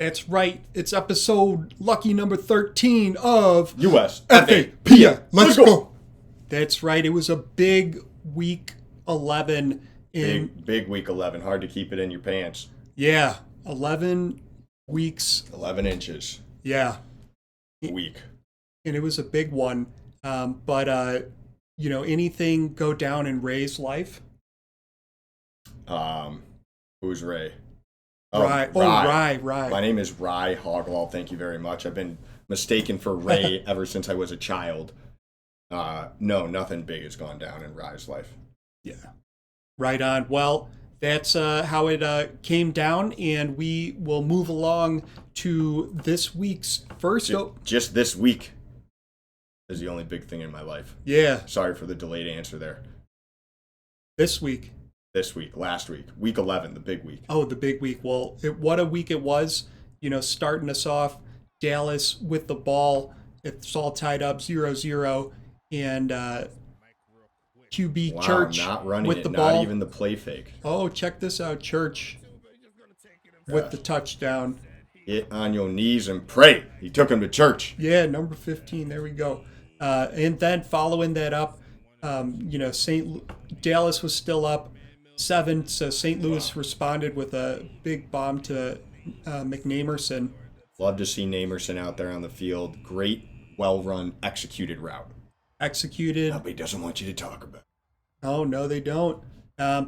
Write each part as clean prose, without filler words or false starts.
That's right. It's episode lucky number 13 of USFAPN. Let's go. That's right. It was a big week 11 in Big week 11. Hard to keep it in your pants. 11 weeks. 11 inches. Yeah. A week. And it was a big one. But anything go down in Ray's life? Who's Ray? Rye. Rye. My name is Rye Hogwall. Thank you very much. I've been mistaken for Ray ever since I was a child. No, nothing big has gone down in Rye's life. Yeah. Right on. Well, that's how it came down, and we will move along to this week's first. Just this week is the only big thing in my life. Yeah. Sorry for the delayed answer there. This week. Last week. Week 11, the big week. Oh, the big week. Well, what a week it was. Starting us off, Dallas with the ball. It's all tied up 0-0. And QB Church not running with it, the ball. Not even the play fake. Oh, check this out. Church with the touchdown. Get on your knees and pray. He took him to church. Yeah, number 15. There we go. And then following that up, Dallas was still up 7, so St. Louis responded with a big bomb to McNamerson. Love to see Namerson out there on the field. Great, well-run, executed route. Executed. Nobody doesn't want you to talk about it. Oh, no, they don't.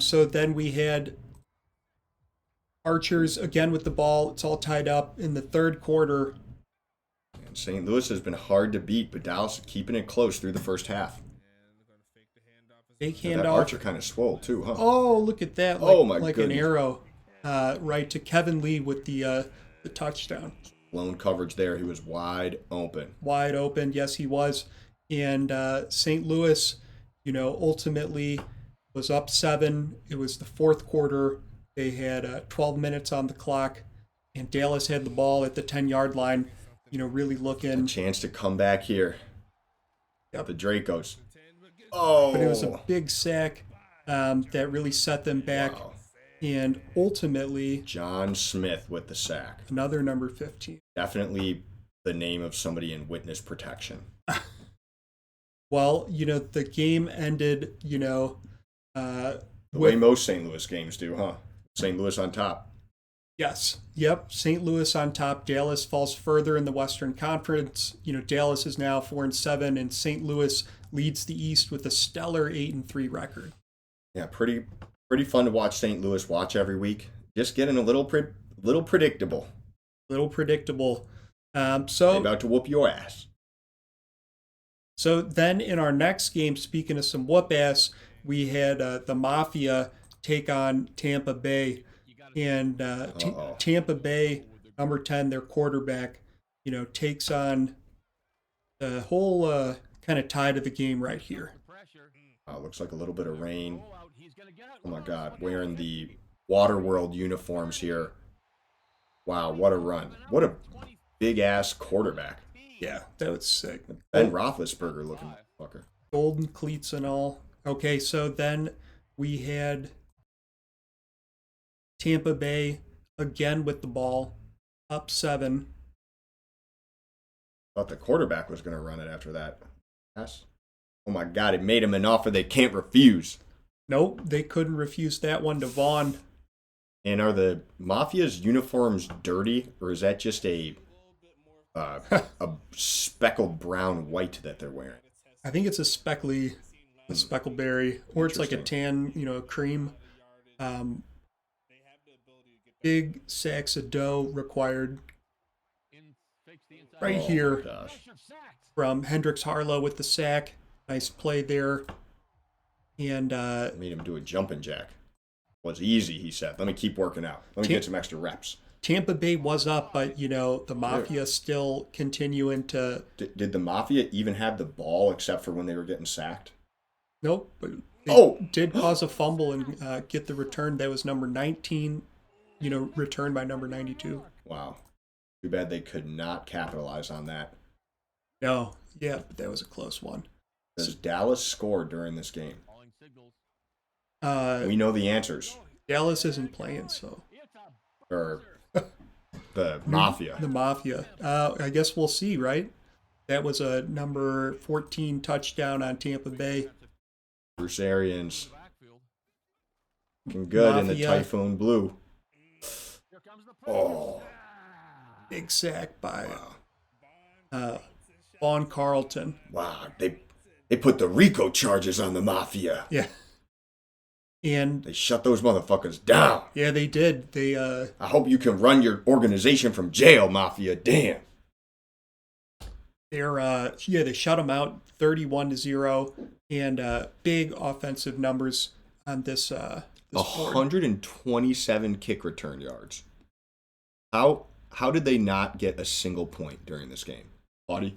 So then we had Archers again with the ball. It's all tied up in the third quarter. And St. Louis has been hard to beat, but Dallas keeping it close through the first half. Fake handoff. That Archer kind of swole too, huh? Oh, look at that! Like an arrow, right to Kevin Lee with the touchdown. Blown coverage there. He was wide open. Wide open, yes, he was. And St. Louis, ultimately was up 7. It was the fourth quarter. They had 12 minutes on the clock, and Dallas had the ball at the 10-yard line. Really looking a chance to come back here. Yep. The Dracos. Oh, but it was a big sack that really set them back. Wow. And ultimately, John Smith with the sack. Another number 15. Definitely the name of somebody in witness protection. Well, the game ended, the way most St. Louis games do, huh? St. Louis on top. Yes. Yep. St. Louis on top. Dallas falls further in the Western Conference. Dallas is now 4-7, and St. Louis leads the East with a stellar 8-3 record. Yeah, pretty fun to watch St. Louis watch every week. Just getting a little predictable. Little predictable. They're about to whoop your ass. So then in our next game, speaking of some whoop ass, we had the Mafia take on Tampa Bay. And Tampa Bay, number 10, their quarterback, takes on the whole kind of tide of the game right here. Looks like a little bit of rain. Oh, my God. Wearing the Waterworld uniforms here. Wow, what a run. What a big-ass quarterback. Yeah, that was sick. Ben Roethlisberger looking fucker. Golden cleats and all. Okay, so then we had Tampa Bay again with the ball, up 7. Thought the quarterback was going to run it after that. Yes. Oh my God, it made him an offer they can't refuse. Nope, they couldn't refuse that one to Vaughn. And are the Mafia's uniforms dirty, or is that just a speckled brown white that they're wearing? I think it's a speckleberry, or it's like a tan, cream. Big sacks of dough required right here from Hendricks Harlow with the sack. Nice play there. And made him do a jumping jack. Was easy, he said. Let me keep working out. Let me get some extra reps. Tampa Bay was up, but, the Mafia still continuing to... Did the Mafia even have the ball except for when they were getting sacked? Nope. But they did cause a fumble and get the return. That was number 19, returned by number 92. Wow. Too bad they could not capitalize on that. No. Yeah, but that was a close one. Does Dallas score during this game? We know the answers. Dallas isn't playing, so... The Mafia. The Mafia. I guess we'll see, right? That was a number 14 touchdown on Tampa Bay. Bruce Arians. Looking good in the Mafia. Typhoon Blue. Oh. Big sack by Vaughn Carlton. Wow. They put the RICO charges on the Mafia. Yeah. And they shut those motherfuckers down. Yeah, they did. They I hope you can run your organization from jail, Mafia. Damn. They shut them out 31-0, and big offensive numbers on this 127 kick return yards. How did they not get a single point during this game, Audie?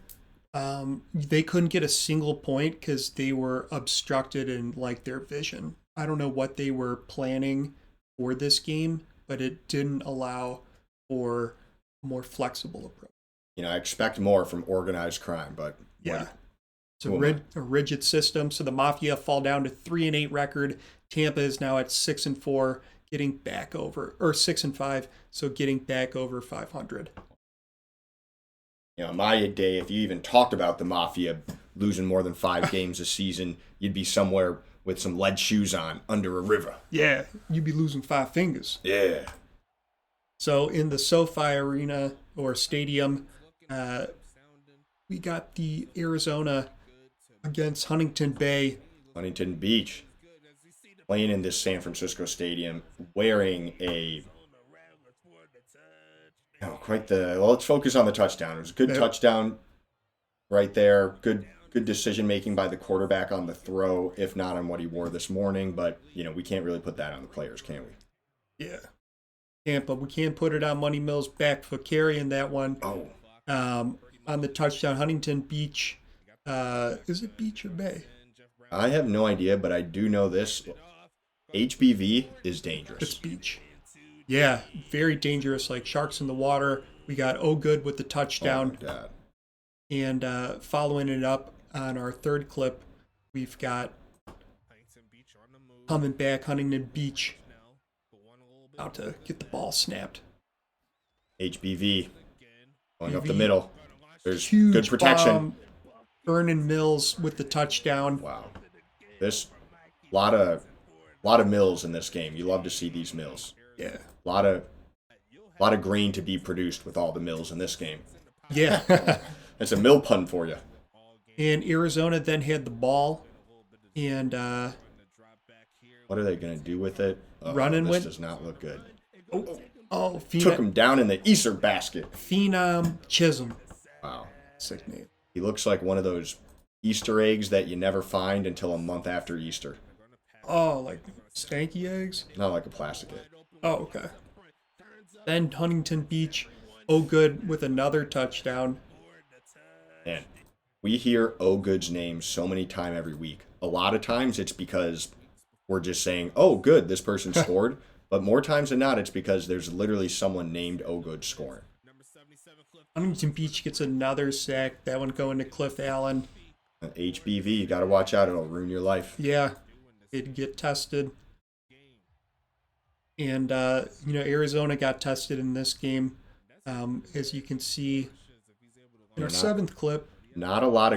They couldn't get a single point because they were obstructed in their vision. I don't know what they were planning for this game, but it didn't allow for a more flexible approach. I expect more from organized crime, but yeah, it's a rigid system. So the Mafia fall down to 3-8 record. Tampa is now at 6-4, getting back over, or 6-5, so getting back over 500. My day, if you even talked about the Mafia losing more than 5 games a season, you'd be somewhere with some lead shoes on under a river. Yeah, you'd be losing 5 fingers. Yeah. So in the SoFi Arena or Stadium, we got the Arizona against Huntington Bay. Huntington Beach. Playing in this San Francisco stadium, wearing let's focus on the touchdown. It was a good touchdown right there. Good decision making by the quarterback on the throw, if not on what he wore this morning. But, we can't really put that on the players, can we? Yeah. Tampa, we can't put it on Money Mills' back for carrying that one. Oh. On the touchdown, Huntington Beach. Is it Beach or Bay? I have no idea, but I do know this. HBV is dangerous. It's Beach. Yeah, very dangerous, like sharks in the water. We got Good with the touchdown. Oh, my God. And following it up on our third clip, we've got coming back, Huntington Beach. About to get the ball snapped. HBV going up the middle. There's huge good protection. Bomb. Vernon Mills with the touchdown. Wow. This lot of mills in this game. You love to see these mills. Yeah. A lot of grain to be produced with all the mills in this game. Yeah. That's a mill pun for you. And Arizona then had the ball, and what are they going to do with it? This does not look good. Took him down in the Easter basket. Phenom Chisholm. Wow. Sick name. He looks like one of those Easter eggs that you never find until a month after Easter. Oh, like stanky eggs? Not like a plastic egg. Oh, okay. Then Huntington Beach, Good with another touchdown. And we hear Good's name so many times every week. A lot of times it's because we're just saying, good, this person scored. But more times than not, it's because there's literally someone named Good scoring. Huntington Beach gets another sack. That one going to Cliff Allen. HBV, you got to watch out. It'll ruin your life. Yeah, it'd get tested. And, Arizona got tested in this game. As you can see in our 7th clip. Not a lot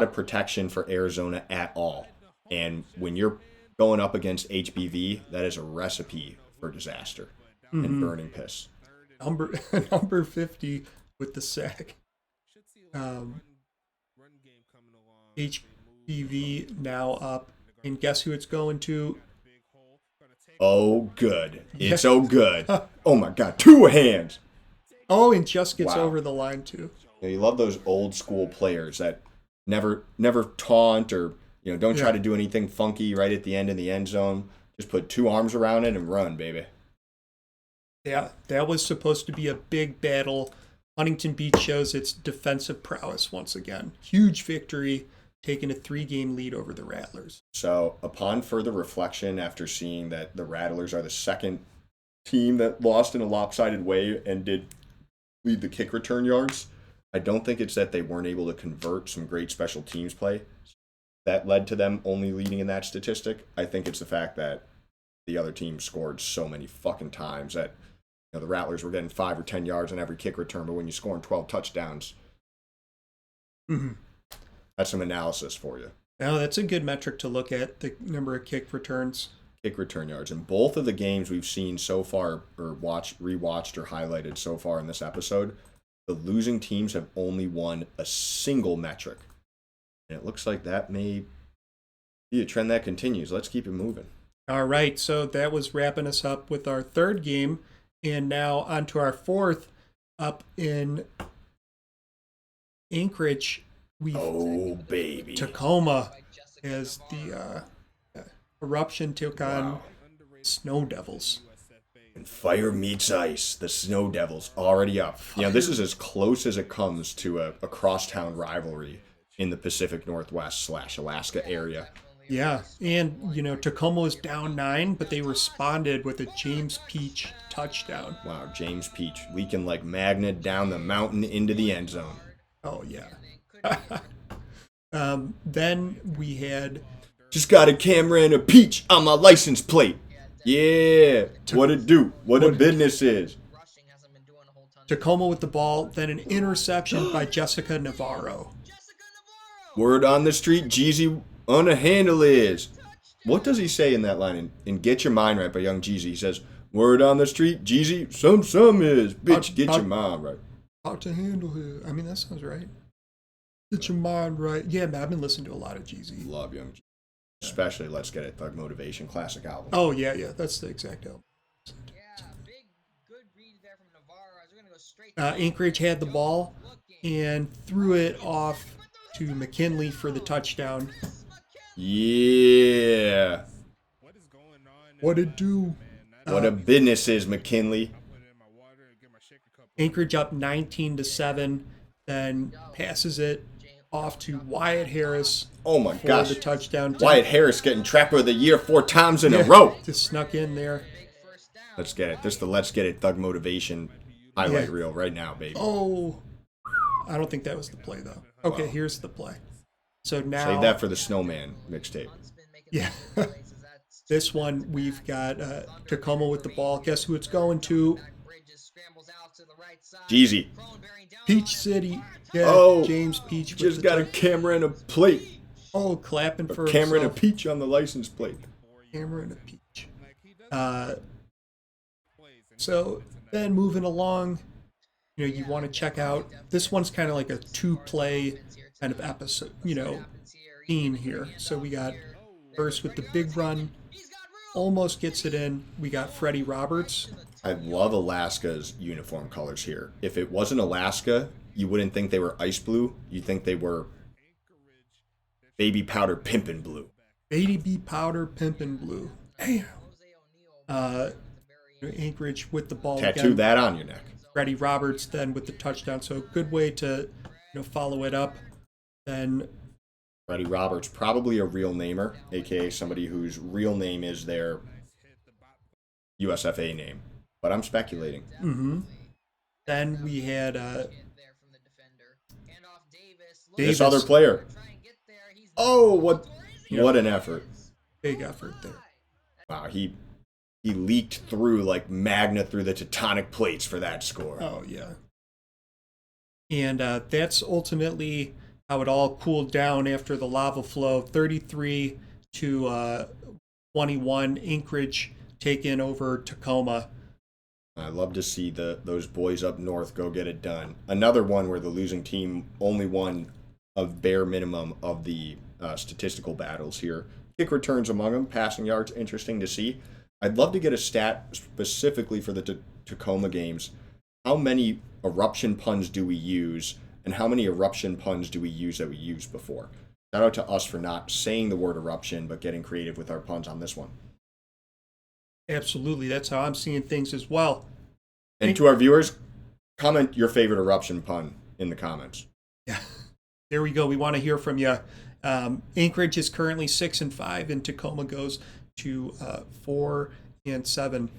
of protection for Arizona at all. And when you're going up against HBV, that is a recipe for disaster and burning piss. Number 50 with the sack. HBV now up. And guess who it's going to? Good. It's good. Oh, my God. 2 hands. Oh, and just gets over the line, too. You love those old school players that never taunt or don't try to do anything funky right at the end in the end zone. Just put 2 arms around it and run, baby. Yeah, that was supposed to be a big battle. Huntington Beach shows its defensive prowess once again. Huge victory, taking a 3-game lead over the Rattlers. So, upon further reflection, after seeing that the Rattlers are the second team that lost in a lopsided way and did lead the kick return yards, I don't think it's that they weren't able to convert some great special teams play that led to them only leading in that statistic. I think it's the fact that the other team scored so many fucking times that The Rattlers were getting 5 or 10 yards on every kick return, but when you're scoring 12 touchdowns, that's some analysis for you. Now, that's a good metric to look at, the number of kick returns. Kick return yards. In both of the games we've seen so far, or rewatched or highlighted so far in this episode, the losing teams have only won a single metric. And it looks like that may be a trend that continues. Let's keep it moving. All right, so that was wrapping us up with our third game. And now on to our fourth, up in Anchorage. Baby. Tacoma, as the Eruption took on Snow Devils. And fire meets ice. The Snow Devils already up. This is as close as it comes to a crosstown rivalry in the Pacific Northwest / Alaska area. Yeah, and, Tacoma was down 9, but they responded with a James Peach touchdown. Wow, James Peach leaking like magna down the mountain into the end zone. Oh, yeah. Then we had... Just got a camera and a peach on my license plate. Yeah, what it do? What a business is. Tacoma with the ball, then an interception by Jessica Navarro. Word on the street, Jeezy on a handle is. What does he say in that line? In Get Your Mind Right by Young Jeezy, he says, word on the street, Jeezy, some is. Bitch, get your mind right. How to handle it. I mean, that sounds right. Get your mind right. Yeah, man, I've been listening to a lot of Jeezy. Love Young Jeezy. Especially Let's Get It, Thug Motivation, classic album. Oh, yeah, that's the exact album. Anchorage had the ball and threw it off to McKinley for the touchdown. Yeah. What it do? What a business is, McKinley. Anchorage up 19-7, then passes it off to Wyatt Harris. Oh my gosh. For the touchdown. Wyatt Harris getting Trapper of the Year 4 times in a row. Just snuck in there. Let's get it. This is the Let's Get It Thug Motivation highlight reel right now, baby. Oh. I don't think that was the play, though. Okay, here's the play. So now... Save that for the Snowman mixtape. Yeah. This one, we've got Tacoma with the ball. Guess who it's going to? Jeezy. Peach City. Yeah, James Peach. Just got a camera and a plate. Oh, clapping for camera himself. and a peach on the license plate. Camera and a peach. So then moving along, you want to check out. This one's kind of like a 2-play kind of episode, theme here. So we got first with the big run, almost gets it in. We got Freddie Roberts. I love Alaska's uniform colors here. If it wasn't Alaska, you wouldn't think they were ice blue. You'd think they were baby powder pimpin' blue. Baby powder pimpin' blue. Damn. Anchorage with the ball Tattoo again. that on your neck. Freddie Roberts then with the touchdown. So good way to follow it up. Then Freddie Roberts, probably a real namer, aka somebody whose real name is their USFA name. But I'm speculating. Mm-hmm. Then we had Davis. Davis. This other player. Oh, what an effort. Big effort there. Wow, he leaked through like magna through the tectonic plates for that score. Oh, yeah. And that's ultimately how it all cooled down after the lava flow. 33-21, Anchorage taking over Tacoma. I love to see those boys up north go get it done. Another one where the losing team only won a bare minimum of the statistical battles here. Kick returns among them, passing yards, interesting to see. I'd love to get a stat specifically for the Tacoma games. How many eruption puns do we use, and how many eruption puns do we use that we used before? Shout out to us for not saying the word eruption, but getting creative with our puns on this one. Absolutely. That's how I'm seeing things as well. And to our viewers, comment your favorite eruption pun in the comments. Yeah. There we go. We want to hear from you. Anchorage is currently 6-5, and Tacoma goes to 4-7.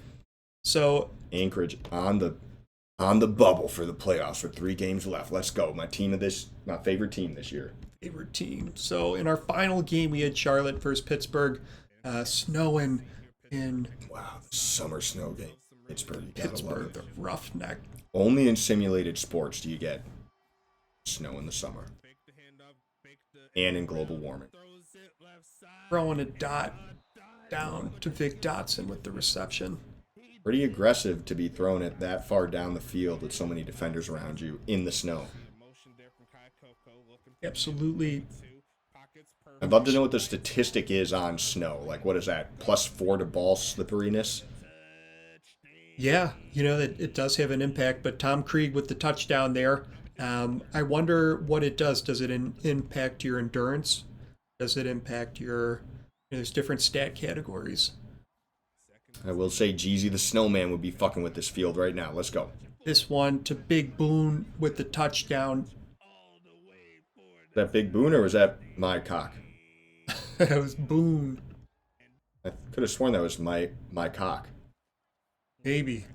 So Anchorage on the bubble for the playoffs with 3 games left. Let's go. My favorite team this year. Favorite team. So in our final game, we had Charlotte versus Pittsburgh, snowing in. Wow, the summer snow game. Pittsburgh, you gotta love it. The roughneck. Only in simulated sports do you get snow in the summer. And in global warming. Throwing a dot down to Vic Dotson with the reception. Pretty aggressive to be throwing it that far down the field with so many defenders around you in the snow. Absolutely. I'd love to know what the statistic is on snow. Like, what is that? +4 to ball slipperiness? Yeah, that it does have an impact, but Tom Krieg with the touchdown there. I wonder what it does. Does it impact your endurance? Does it impact your... there's different stat categories. I will say Jeezy the Snowman would be fucking with this field right now. Let's go. This one to Big Boone with the touchdown. Is that Big Boone or was that my cock? That was Boone. I could have sworn that was my cock. Maybe.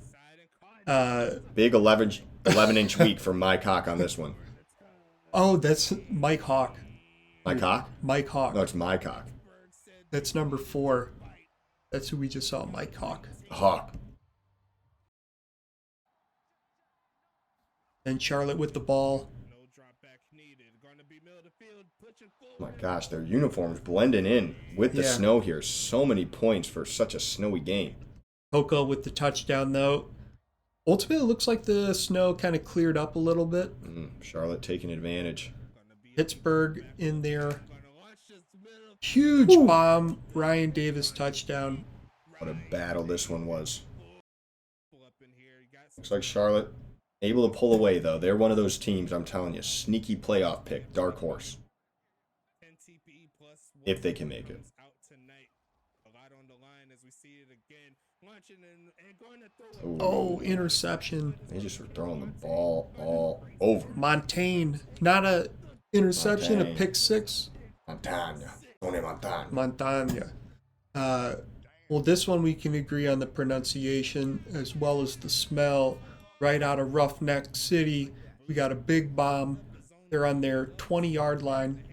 Big 11-inch week for my cock on this one. Oh, that's Mike Hawk. My cock? Mike Hawk. No, it's my cock. That's number 4. That's who we just saw, Mike Hawk. Hawk. And Charlotte with the ball. Oh my gosh, their uniforms blending in with the snow here. So many points for such a snowy game. Coco with the touchdown, though. Ultimately, it looks like the snow kind of cleared up a little bit. Charlotte taking advantage. Pittsburgh in there. Huge bomb. Ryan Davis touchdown. What a battle this one was. Looks like Charlotte able to pull away, though. They're one of those teams, I'm telling you, sneaky playoff pick, dark horse. If they can make it. Ooh. Oh, interception. They just were throwing the ball all over. Montaigne. Not a interception, Montaigne. a pick 6. Montagna. Tony Montagna. Montagna. Well, this one we can agree on the pronunciation as well as the smell. Right out of Roughneck City, we got a big bomb. They're on their 20-yard line.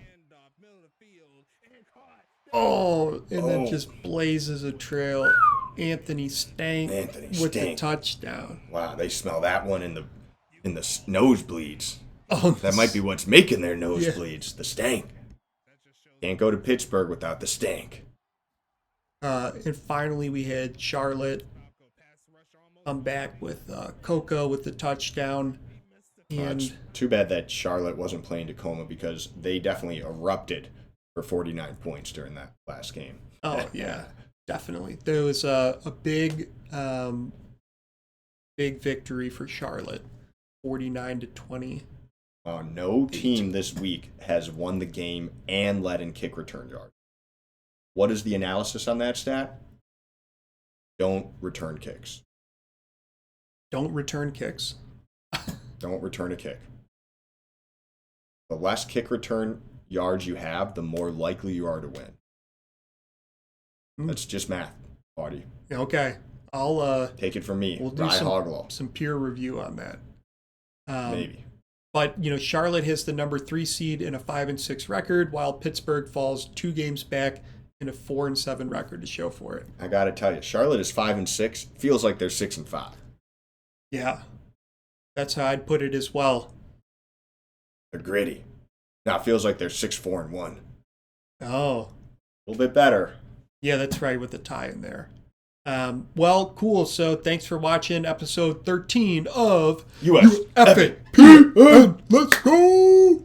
Oh, and then just blazes a trail. Anthony Stank with the touchdown. Wow, they smell that one in the nosebleeds. Oh, that might be what's making their nosebleeds. The stank. Can't go to Pittsburgh without the stank. And finally, we had Charlotte come back with Coco with the touchdown. And it's too bad that Charlotte wasn't playing Tacoma because they definitely erupted for 49 points during that last game. Oh, yeah, definitely. There was a big victory for Charlotte, 49-20. No team this week has won the game and led in kick return yards. What is the analysis on that stat? Don't return kicks. Don't return kicks. Don't return a kick. The less kick return yards you have, the more likely you are to win. That's just math, buddy. Okay. I'll take it from me. We'll do some peer review on that. Maybe. But, Charlotte has the number 3 seed in a 5-6 record, while Pittsburgh falls 2 games back in a 4-7 record to show for it. I got to tell you, Charlotte is 5-6. Feels like they're 6-5. Yeah. That's how I'd put it as well. They're gritty. Now it feels like they're 6-4-1. Oh. A little bit better. Yeah, that's right, with the tie in there. Well, cool. So thanks for watching episode 13 of USFAPN. Let's go!